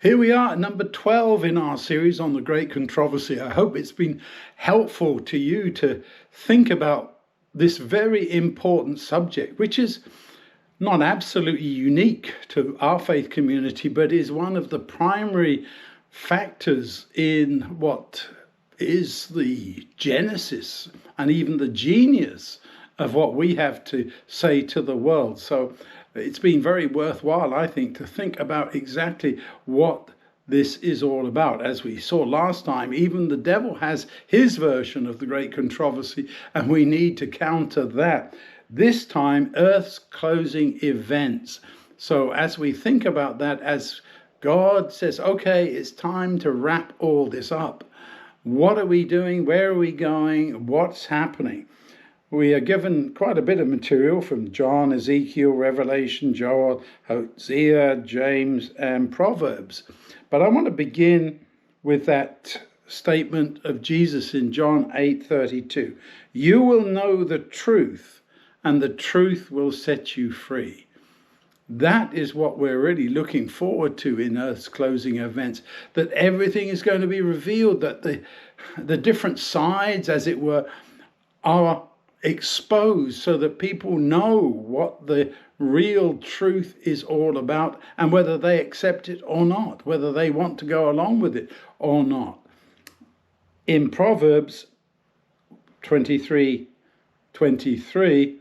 Here we are at number 12 in our series on the Great Controversy. I hope it's been helpful to you to think about this very important subject, which is not absolutely unique to our faith community, but is one of the primary factors in what is the genesis and even the genius of what we have to say to the world. So it's been very worthwhile, I think, to think about exactly what this is all about. As we saw last time, even the devil has his version of the Great Controversy, and we need to counter that. This time, Earth's closing events. So as we think about that, as God says, okay, it's time to wrap all this up. What are we doing? Where are we going? What's happening? We are given quite a bit of material from John, Ezekiel, Revelation, Joel, Hosea, James, and Proverbs. But I want to begin with that statement of Jesus in John 8:32. You will know the truth, and the truth will set you free. That is what we're really looking forward to in Earth's closing events, that everything is going to be revealed, that the different sides, as it were, are exposed so that people know what the real truth is all about and whether they accept it or not, whether they want to go along with it or not. In Proverbs 23:23,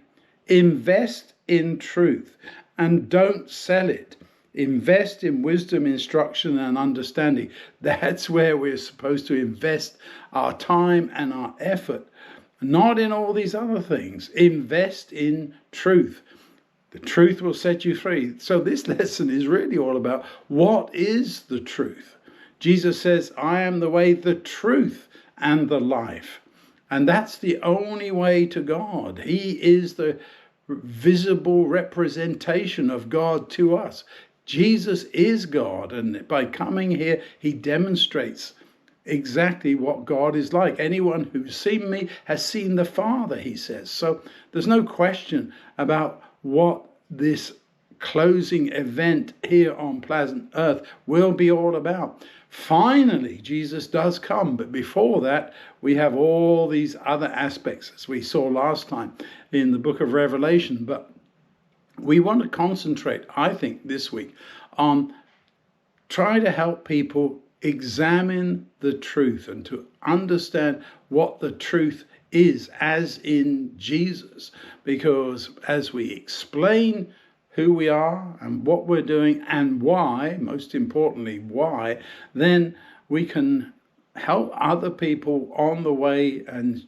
invest in truth and don't sell it. Invest in wisdom, instruction, and understanding. That's where we're supposed to invest our time and our effort. Not in all these other things. Invest in truth. The truth will set you free. So this lesson is really all about what is the truth. Jesus says, I am the way, the truth, and the life. And that's the only way to God. He is the visible representation of God to us. Jesus is God, and by coming here, he demonstrates exactly what God is like. Anyone who's seen me has seen the Father, he says. So there's no question about what this closing event here on planet Earth will be all about. Finally, Jesus does come, but before that, we have all these other aspects, as we saw last time in the book of Revelation. But we want to concentrate, I think, this week on trying to help people examine the truth and to understand what the truth is, as in Jesus. Because as we explain who we are and what we're doing and why, most importantly, why, then we can help other people on the way and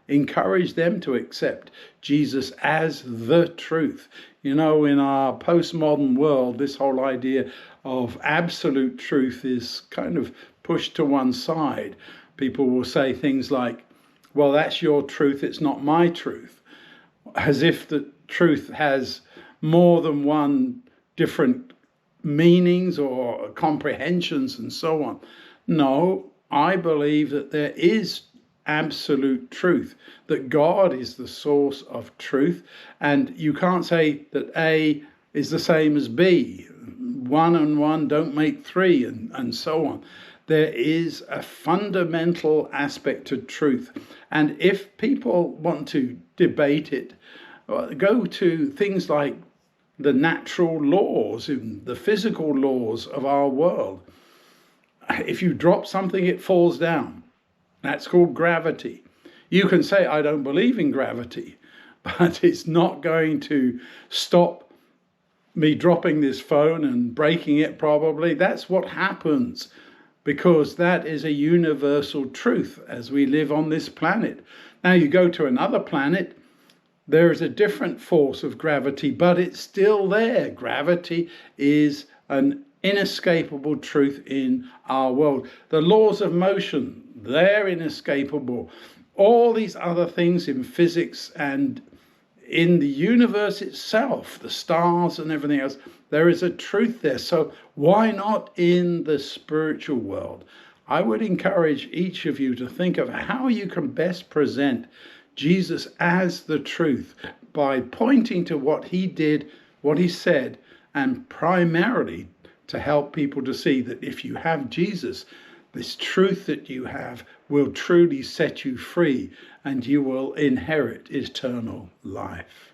encourage them to accept Jesus as the truth. You know, in our postmodern world, this whole idea of absolute truth is kind of pushed to one side. People will say things like, well, that's your truth, it's not my truth. As if the truth has more than one different meanings or comprehensions and so on. No, I believe that there is absolute truth, that God is the source of truth, and you can't say that A is the same as B. One and one don't make three, and so on. There is a fundamental aspect to truth. And if people want to debate it, go to things like the natural laws, the physical laws of our world. If you drop something, it falls down. That's called gravity. You can say, I don't believe in gravity, but it's not going to stop me dropping this phone and breaking it probably. That's what happens, because that is a universal truth as we live on this planet. Now you go to another planet, there is a different force of gravity, but it's still there. Gravity is an inescapable truth in our world. The laws of motion, they're inescapable. All these other things in physics and in the universe itself, the stars and everything else, there is a truth there. So why not in the spiritual world? I would encourage each of you to think of how you can best present Jesus as the truth by pointing to what he did, what he said, and primarily to help people to see that if you have Jesus, this truth that you have will truly set you free and you will inherit eternal life.